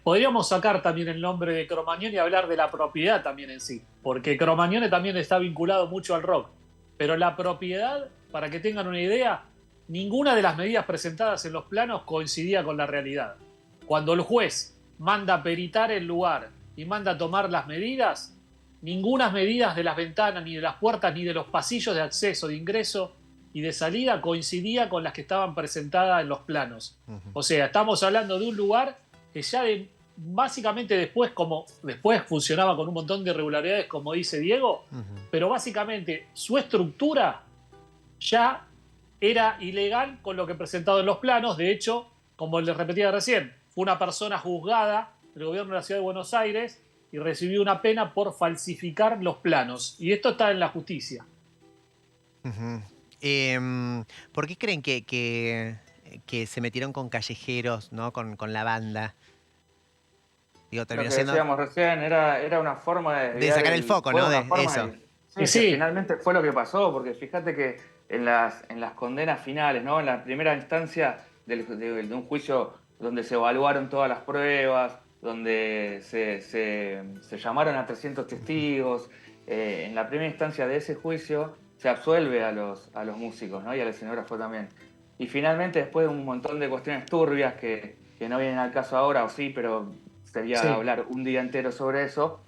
podríamos sacar también el nombre de Cromañón y hablar de la propiedad también en sí, porque Cromañón también está vinculado mucho al rock. Pero la propiedad, para que tengan una idea, ninguna de las medidas presentadas en los planos coincidía con la realidad. Cuando el juez manda peritar el lugar y manda tomar las medidas, ninguna medida de las ventanas, ni de las puertas, ni de los pasillos de acceso, de ingreso y de salida coincidía con las que estaban presentadas en los planos. Ujú. O sea, estamos hablando de un lugar que ya básicamente después funcionaba con un montón de irregularidades, como dice Diego, Ujú. pero básicamente su estructura ya era ilegal con lo que presentado en los planos. De hecho, como les repetía recién, fue una persona juzgada del gobierno de la Ciudad de Buenos Aires y recibió una pena por falsificar los planos. Y esto está en la justicia. Ujú. ¿Por qué creen que se metieron con callejeros, ¿no? Con la banda? Digo, Lo terminó que siendo decíamos recién, era una forma de de desviar sacar el foco, fue ¿no? una De forma eso. sí, que Sí, finalmente fue lo que pasó, porque fíjate que en las condenas finales, ¿no? En la primera instancia de un juicio donde se evaluaron todas las pruebas, donde se llamaron a 300 testigos, en la primera instancia de ese juicio se absuelve a los músicos, ¿no? Y al escenógrafo también. Y finalmente, después de un montón de cuestiones turbias que no vienen al caso ahora, o sí, pero sería sí. hablar un día entero sobre eso,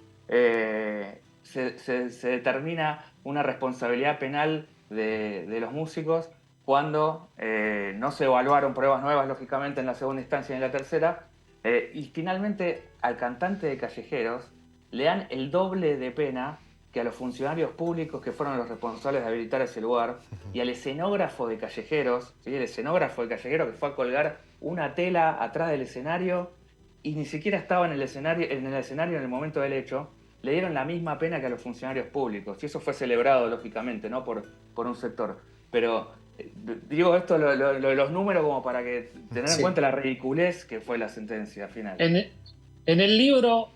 se determina una responsabilidad penal de los músicos cuando no se evaluaron pruebas nuevas, lógicamente, en la segunda instancia y en la tercera, y finalmente al cantante de Callejeros le dan el doble de pena que a los funcionarios públicos que fueron los responsables de habilitar ese lugar, y al escenógrafo de Callejeros, ¿sí? El escenógrafo de Callejeros que fue a colgar una tela atrás del escenario y ni siquiera estaba en el escenario en el momento del hecho, le dieron la misma pena que a los funcionarios públicos. Y eso fue celebrado, lógicamente, ¿no? por un sector. Pero digo esto, los números, como para que tener en Sí. cuenta la ridiculez que fue la sentencia final. En el libro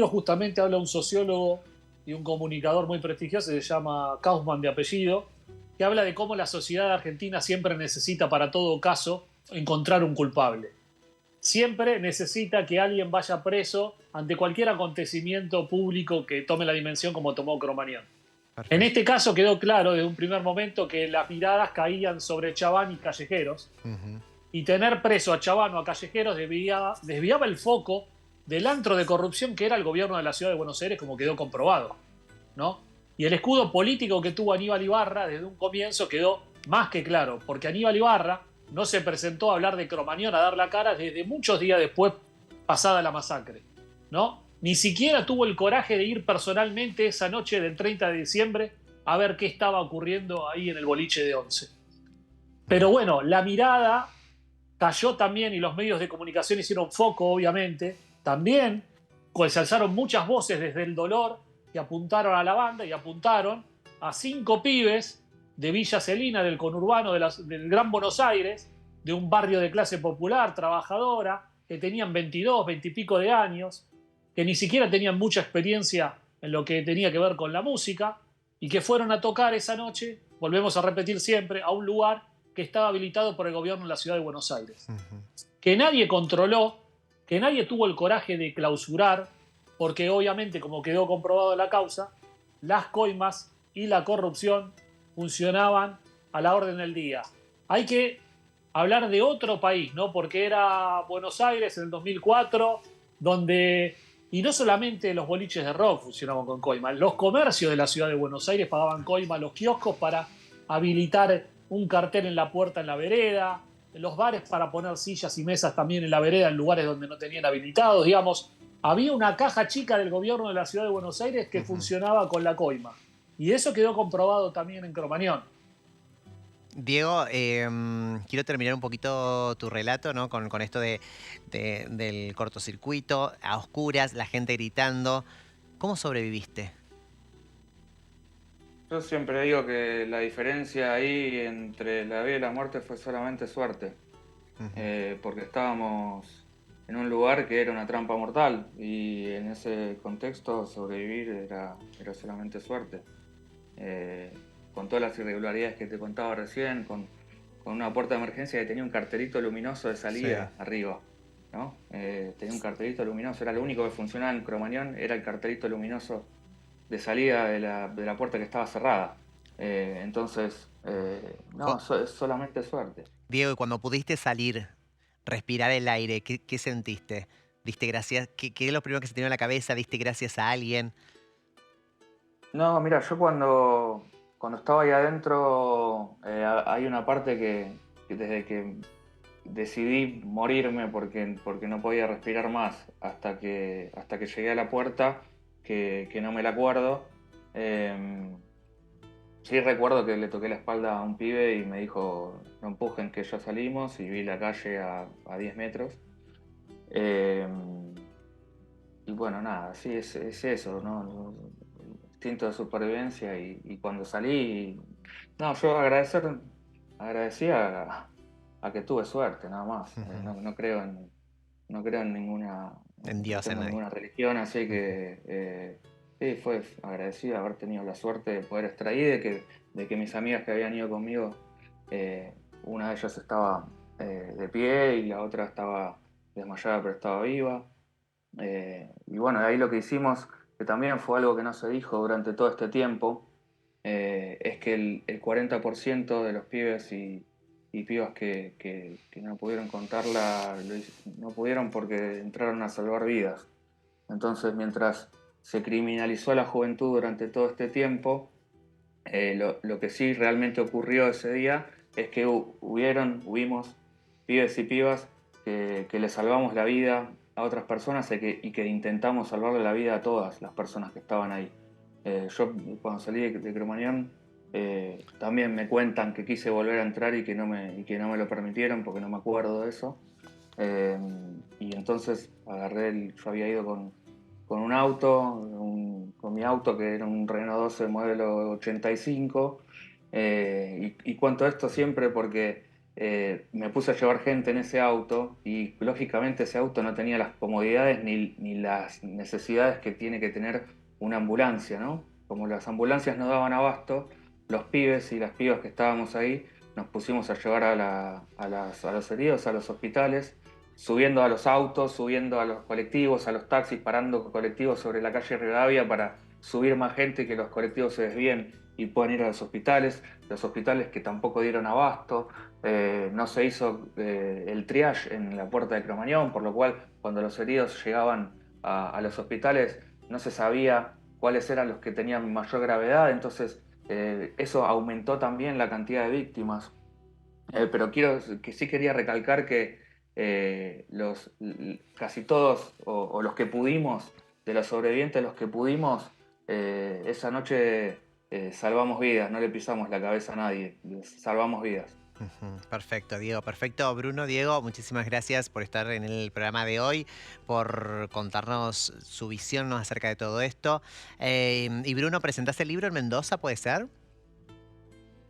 justamente habla un sociólogo y un comunicador muy prestigioso, se llama Kaufman de apellido, que habla de cómo la sociedad argentina siempre necesita para todo caso encontrar un culpable. Siempre necesita que alguien vaya preso ante cualquier acontecimiento público que tome la dimensión como tomó Cromañón. En Perfecto. este caso quedó claro desde un primer momento que las miradas caían sobre Chabán y Callejeros, Ujú. y tener preso a Chabán o a Callejeros desviaba el foco del antro de corrupción que era el gobierno de la ciudad de Buenos Aires, como quedó comprobado, ¿no? Y el escudo político que tuvo Aníbal Ibarra desde un comienzo quedó más que claro, porque Aníbal Ibarra no se presentó a hablar de Cromañón, a dar la cara desde muchos días después, pasada la masacre, ¿no? Ni siquiera tuvo el coraje de ir personalmente esa noche del 30 de diciembre a ver qué estaba ocurriendo ahí en el boliche de Once. Pero bueno, la mirada cayó también, y los medios de comunicación hicieron foco, obviamente, también, pues se alzaron muchas voces desde el dolor que apuntaron a la banda y apuntaron a 5 pibes de Villa Celina, del conurbano del Gran Buenos Aires, de un barrio de clase popular, trabajadora, que tenían 22, 20 y pico de años, que ni siquiera tenían mucha experiencia en lo que tenía que ver con la música, y que fueron a tocar esa noche, volvemos a repetir siempre, a un lugar que estaba habilitado por el gobierno de la ciudad de Buenos Aires, Ujú. que nadie controló, que nadie tuvo el coraje de clausurar, porque obviamente, como quedó comprobado en la causa, las coimas y la corrupción funcionaban a la orden del día. Hay que hablar de otro país, ¿no? Porque era Buenos Aires en el 2004, donde, y no solamente los boliches de rock funcionaban con coima, los comercios de la ciudad de Buenos Aires pagaban coima, los kioscos para habilitar un cartel en la puerta en la vereda, los bares para poner sillas y mesas también en la vereda en lugares donde no tenían habilitados, digamos. Había una caja chica del gobierno de la ciudad de Buenos Aires que Ujú. funcionaba con la coima. Y eso quedó comprobado también en Cromañón. Diego, quiero terminar un poquito tu relato, ¿no? Con esto del cortocircuito, a oscuras, la gente gritando. ¿Cómo sobreviviste? Yo siempre digo que la diferencia ahí entre la vida y la muerte fue solamente suerte, Ujú. porque estábamos en un lugar que era una trampa mortal y en ese contexto sobrevivir era solamente suerte. Eh, con todas las irregularidades que te contaba recién, con una puerta de emergencia que tenía un cartelito luminoso de Sí. salida arriba, ¿no? Tenía un cartelito luminoso, era lo único que funcionaba en Cromañón, era el cartelito luminoso de salida de la puerta que estaba cerrada. Entonces, no, Co- es solamente suerte. Diego, y cuando pudiste salir, respirar el aire, ¿qué sentiste? ¿Diste gracias? ¿Qué es lo primero que se te vino a la cabeza? ¿Diste gracias a alguien? No, mira, yo cuando estaba ahí adentro, hay una parte que desde que decidí morirme porque no podía respirar más hasta que llegué a la puerta, que no me la acuerdo. eh, sí recuerdo que le toqué la espalda a un pibe y me dijo, no empujen que ya salimos, y vi la calle a 10 metros. Eh, y bueno, nada, sí, es eso, ¿no? Instinto de supervivencia, y cuando salí, no, yo agradecí a que tuve suerte, nada más. Ujú. No creo en ninguna En Dios, no tengo ninguna religión, así que sí, fue agradecido de haber tenido la suerte de poder estar ahí, de que mis amigas que habían ido conmigo, una de ellas estaba de pie y la otra estaba desmayada pero estaba viva. Y bueno, de ahí lo que hicimos, que también fue algo que no se dijo durante todo este tiempo, es que el 40% de los pibes y pibas que no pudieron contarla, no pudieron porque entraron a salvar vidas. Entonces, mientras se criminalizó a la juventud durante todo este tiempo, lo que sí realmente ocurrió ese día es que hubimos pibes y pibas que le salvamos la vida a otras personas y que intentamos salvarle la vida a todas las personas que estaban ahí. Yo cuando salí de Cromañón también me cuentan que quise volver a entrar y que no me lo permitieron porque no me acuerdo de eso. Y entonces yo había ido con un auto, con mi auto que era un Renault 12 modelo 85. Y cuento esto siempre porque me puse a llevar gente en ese auto y lógicamente ese auto no tenía las comodidades ni las necesidades que tiene que tener una ambulancia, ¿no? Como las ambulancias no daban abasto, los pibes y las pibas que estábamos ahí nos pusimos a llevar a los heridos a los hospitales, subiendo a los autos, subiendo a los colectivos, a los taxis, parando colectivos sobre la calle Rivadavia para subir más gente y que los colectivos se desvíen y puedan ir a los hospitales que tampoco dieron abasto. No se hizo el triage en la puerta de Cromañón, por lo cual cuando los heridos llegaban a los hospitales no se sabía cuáles eran los que tenían mayor gravedad, entonces eso aumentó también la cantidad de víctimas. Pero sí quería recalcar que casi todos, o los que pudimos, de los sobrevivientes, los que pudimos, esa noche salvamos vidas, no le pisamos la cabeza a nadie, salvamos vidas. Perfecto, Diego, perfecto. Bruno, Diego, muchísimas gracias por estar en el programa de hoy, por contarnos su visión, ¿no?, acerca de todo esto. Y Bruno, ¿presentaste el libro en Mendoza, puede ser?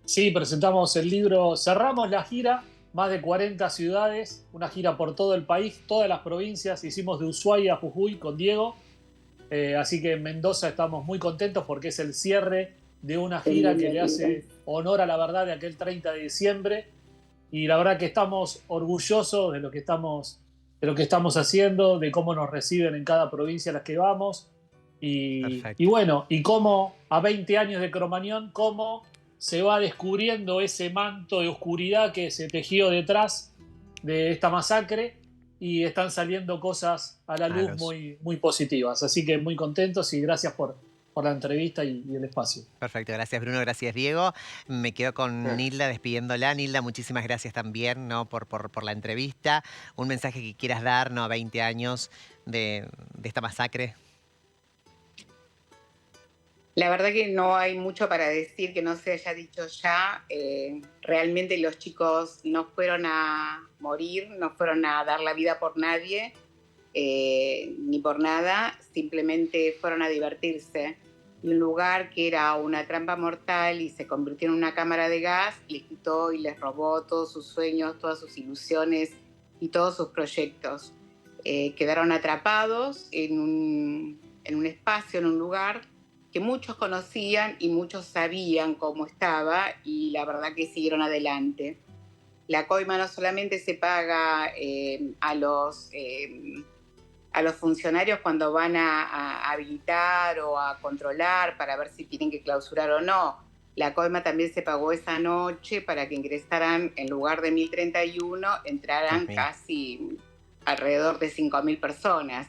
Sí, presentamos el libro, cerramos la gira, más de 40 ciudades, una gira por todo el país, todas las provincias, hicimos de Ushuaia a Jujuy con Diego, así que en Mendoza estamos muy contentos porque es el cierre de una gira que le hace honor a la verdad de aquel 30 de diciembre, y la verdad que estamos orgullosos de lo que estamos haciendo, de cómo nos reciben en cada provincia a las que vamos, y bueno, y cómo a 20 años de Cromañón, cómo se va descubriendo ese manto de oscuridad que se tejió detrás de esta masacre y están saliendo cosas a la luz muy, muy positivas. Así que muy contentos y gracias por la entrevista y el espacio. Perfecto, gracias Bruno, gracias Diego. Me quedo con Nilda despidiéndola. Nilda, muchísimas gracias también, ¿no?, por la entrevista. Un mensaje que quieras dar, ¿no?, a 20 años de esta masacre. La verdad que no hay mucho para decir que no se haya dicho ya. Realmente los chicos no fueron a morir, no fueron a dar la vida por nadie, ni por nada, simplemente fueron a divertirse. Y un lugar que era una trampa mortal y se convirtió en una cámara de gas, les quitó y les robó todos sus sueños, todas sus ilusiones y todos sus proyectos. Quedaron atrapados en un espacio, en un lugar que muchos conocían y muchos sabían cómo estaba, y la verdad que siguieron adelante. La coima no solamente se paga a los funcionarios cuando van a habilitar o a controlar para ver si tienen que clausurar o no. La coima también se pagó esa noche para que ingresaran, en lugar de 1.031, entraran casi alrededor de 5.000 personas.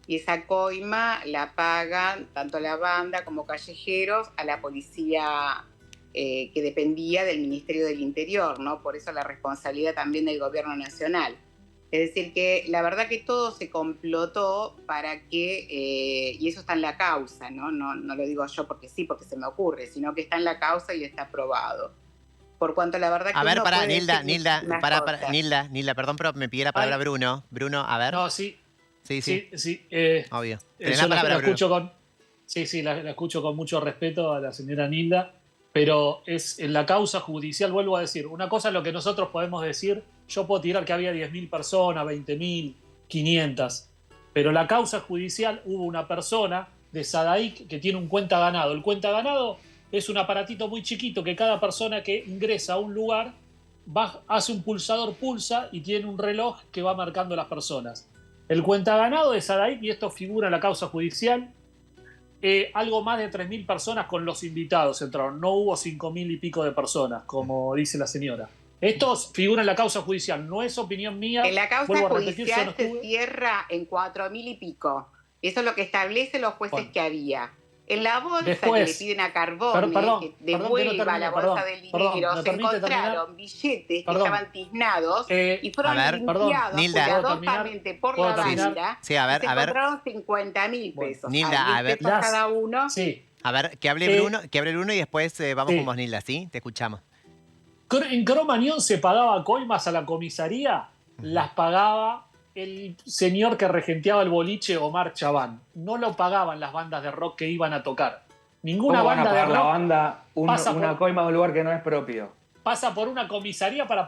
Y esa coima la pagan tanto la banda como callejeros a la policía que dependía del Ministerio del Interior, ¿no? Por eso la responsabilidad también del gobierno nacional. Es decir, que la verdad que todo se complotó para que, y eso está en la causa, ¿no? No lo digo yo porque sí, porque se me ocurre, sino que está en la causa y está probado. Por cuanto la verdad que a ver, uno para puede Nilda, decir Nilda, perdón, pero me pide la palabra Bruno. Bruno, a ver. No, sí. Sí. Obvio. Yo la escucho la escucho con mucho respeto a la señora Nilda, pero es en la causa judicial, vuelvo a decir, una cosa es lo que nosotros podemos decir, yo puedo tirar que había 10.000 personas, 20.000, 500, Pero la causa judicial, hubo una persona de Sadaic que tiene un cuentaganado. El cuentaganado es un aparatito muy chiquito que cada persona que ingresa a un lugar hace un pulsador, pulsa y tiene un reloj que va marcando las personas. El cuentaganado de Sadaic, y esto figura en la causa judicial, algo más de 3.000 personas con los invitados entraron. No hubo 5.000 y pico de personas, como dice la señora. Esto figura en la causa judicial, no es opinión mía. En la causa Vuelvo a repetir, yo judicial no se estuve. cierra en 4.000 y pico. Eso es lo que establecen los jueces Bueno. que había. En la bolsa Después, que le piden a Carbone perdón, que que no devuelva termine, la bolsa del dinero, ¿me se permite encontraron terminar? billetes que Perdón. estaban tiznados y a fueron ver, limpiados Nilda. cuidadosamente por ¿Puedo la terminar? banda. Sí, a ver, y se a ver. encontraron 50.000 Bueno, pesos. Nilda, a a 10 ver. pesos cada uno. Sí. A ver, que hable Bruno y después vamos Sí. con vos, Nilda, ¿sí? Te escuchamos. En Cromañón se pagaba coimas a la comisaría, las pagaba el señor que regenteaba el boliche, Omar Chabán. No lo pagaban las bandas de rock que iban a tocar. Ninguna ¿Cómo van a banda de pagar la rock banda pasa una por- coima de un lugar que no es propio? pasa por una comisaría para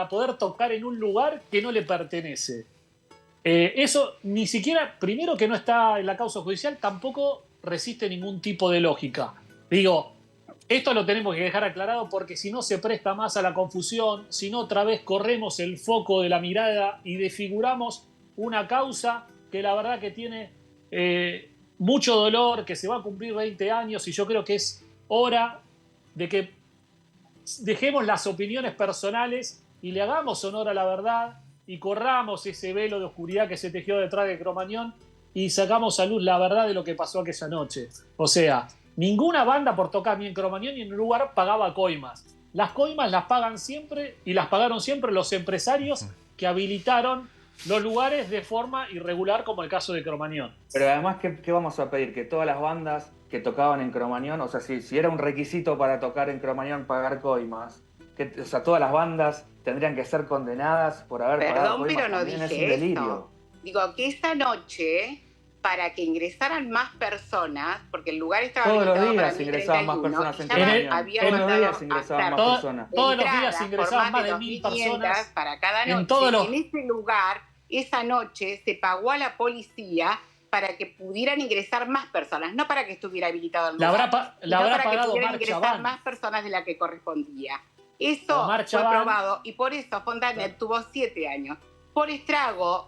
poder tocar en un lugar que no le pertenece. Eso ni siquiera, primero que no está en la causa judicial, tampoco resiste ningún tipo de lógica. Digo, esto lo tenemos que dejar aclarado porque si no se presta más a la confusión, si no otra vez corremos el foco de la mirada y desfiguramos una causa que la verdad que tiene mucho dolor, que se va a cumplir 20 años y yo creo que es hora de que dejemos las opiniones personales y le hagamos honor a la verdad y corramos ese velo de oscuridad que se tejió detrás de Cromañón y sacamos a luz la verdad de lo que pasó aquella noche. O sea, ninguna banda por tocar ni en Cromañón ni en un lugar pagaba coimas. Las coimas las pagan siempre y las pagaron siempre los empresarios que habilitaron los lugares de forma irregular, como el caso de Cromañón. Pero además, ¿qué vamos a pedir? Que todas las bandas que tocaban en Cromañón, o sea, si era un requisito para tocar en Cromañón pagar coimas, o sea, todas las bandas tendrían que ser condenadas por haber pagado Perdón, coimas. pero no También es un dije delirio. eso. Digo que esa noche, para que ingresaran más personas, porque el lugar estaba Todos los habilitado para días ingresaban más 1031, personas en y ya Cromañón. había Todos los mandado días a ingresaban hacer más personas. Todos los días entradas ingresaban por más de 2.500 1.000 personas. para cada noche. En todos los- En ese lugar, esa noche, se pagó a la policía para que pudieran ingresar más personas, no para que estuviera habilitado el La lugar, habrá sino pagado para que pudieran Omar ingresar Chabán. más personas de la que correspondía. Eso Omar fue Chabán. probado y por eso Fontanet tuvo 7 años. Por estrago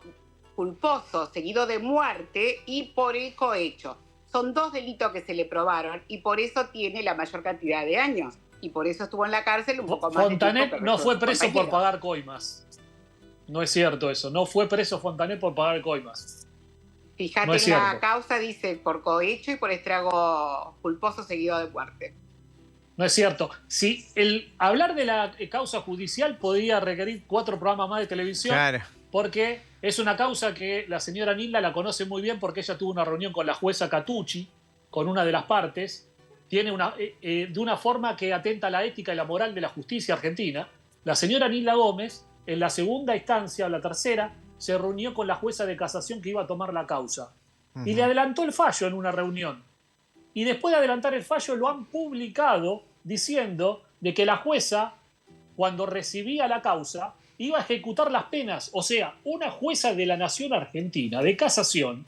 culposo, seguido de muerte y por el cohecho. Son 2 delitos que se le probaron y por eso tiene la mayor cantidad de años. Y por eso estuvo en la cárcel un poco más de tiempo Fontanet que no el fue resto de preso por compañeros. pagar coimas. No es cierto eso. No fue preso Fontanet por pagar coimas. Fíjate, No es en la cierto. causa dice por cohecho y por estrago culposo seguido de muerte. No es cierto. Si hablar de la causa judicial podría requerir 4 programas más de televisión, Claro. porque es una causa que la señora Nilda la conoce muy bien porque ella tuvo una reunión con la jueza Catucci, con una de las partes, tiene de una forma que atenta a la ética y la moral de la justicia argentina. La señora Nilda Gómez, en la segunda instancia o la tercera, se reunió con la jueza de casación que iba a tomar la causa y le adelantó el fallo en una reunión. Y después de adelantar el fallo lo han publicado diciendo de que la jueza, cuando recibía la causa, iba a ejecutar las penas. O sea, una jueza de la Nación Argentina, de casación,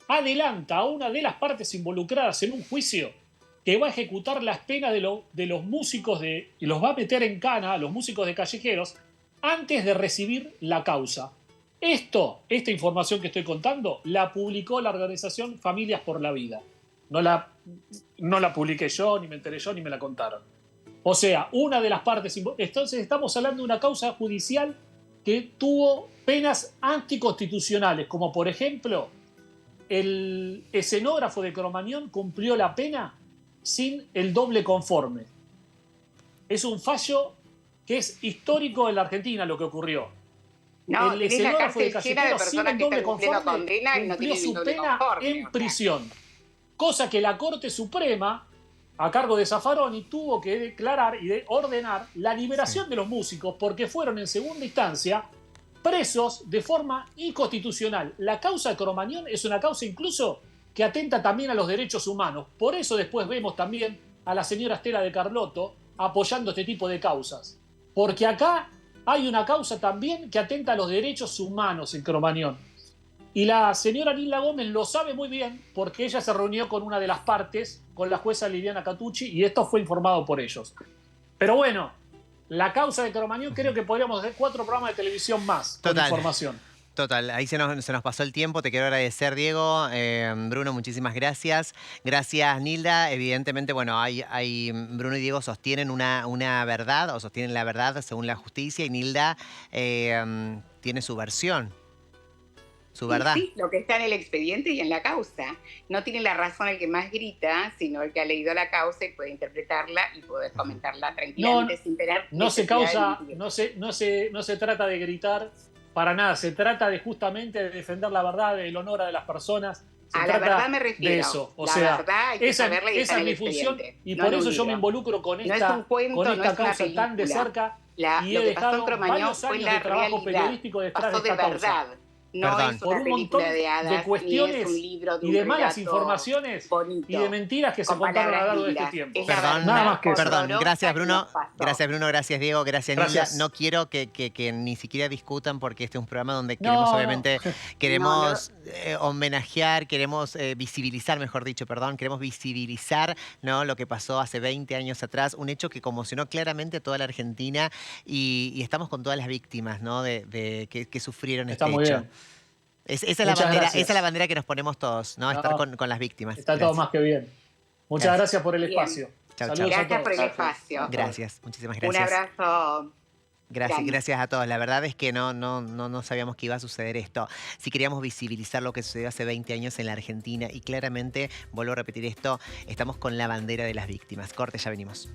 adelanta a una de las partes involucradas en un juicio que va a ejecutar las penas de los músicos y los va a meter en cana a los músicos de callejeros antes de recibir la causa. Esta información que estoy contando, la publicó la organización Familias por la Vida. No la publiqué yo, ni me enteré yo, ni me la contaron. O sea, una de las partes... Entonces estamos hablando de una causa judicial que tuvo penas anticonstitucionales, como por ejemplo, el escenógrafo de Cromañón cumplió la pena sin el doble conforme. Es un fallo que es histórico en la Argentina lo que ocurrió. No, El tenés la escenógrafo de cárcel llena de callejeros sin personas el que doble están cumpliendo conforme condena y no cumplió tienen el su doble pena conforme, o en sea. prisión. Cosa que la Corte Suprema, a cargo de Zaffaroni, tuvo que declarar y ordenar la liberación de los músicos porque fueron en segunda instancia presos de forma inconstitucional. La causa de Cromañón es una causa incluso que atenta también a los derechos humanos. Por eso después vemos también a la señora Estela de Carlotto apoyando este tipo de causas. Porque acá hay una causa también que atenta a los derechos humanos en Cromañón. Y la señora Nilda Gómez lo sabe muy bien porque ella se reunió con una de las partes, con la jueza Liliana Catucci, y esto fue informado por ellos. Pero bueno, la causa de Cromañón, creo que podríamos hacer 4 programas de televisión más con información. Total, ahí se nos pasó el tiempo. Te quiero agradecer, Diego. Bruno, muchísimas gracias. Gracias, Nilda. Evidentemente, bueno, Bruno y Diego sostienen una verdad, o sostienen la verdad según la justicia, y Nilda tiene su versión, su verdad. Sí, lo que está en el expediente y en la causa. No tiene la razón el que más grita, sino el que ha leído la causa y puede interpretarla y poder comentarla tranquilamente sin tener no se trata de gritar para nada, se trata de justamente de defender la verdad, el honor de las personas. A la verdad me refiero. De eso. O la sea, verdad hay que esa es mi función y por eso yo me involucro con esta causa tan de cerca y he dejado varios años de trabajo periodístico detrás de esta causa. No es por una un montón película de hadas, de cuestiones ni es un libro de y de un malas relato informaciones bonito, y de mentiras que se contaron a lo largo de este tiempo. Perdón, nada más que eso. Perdón, gracias Bruno, gracias Diego, gracias Nilda. No quiero que ni siquiera discutan porque este es un programa donde queremos obviamente homenajear, queremos visibilizar, mejor dicho, queremos visibilizar, ¿no?, lo que pasó hace 20 años atrás, un hecho que conmocionó claramente a toda la Argentina y estamos con todas las víctimas, ¿no?, que sufrieron este hecho. Bien. Esa es la bandera que nos ponemos todos, ¿no? Estar con las víctimas. Está todo más que bien. Muchas gracias por el espacio. Chau, Saludos gracias a todos. por el espacio. Gracias, muchísimas gracias. Un abrazo. Gracias a todos. La verdad es que no sabíamos que iba a suceder esto. Si queríamos visibilizar lo que sucedió hace 20 años en la Argentina y claramente, vuelvo a repetir esto, estamos con la bandera de las víctimas. Corte, ya venimos.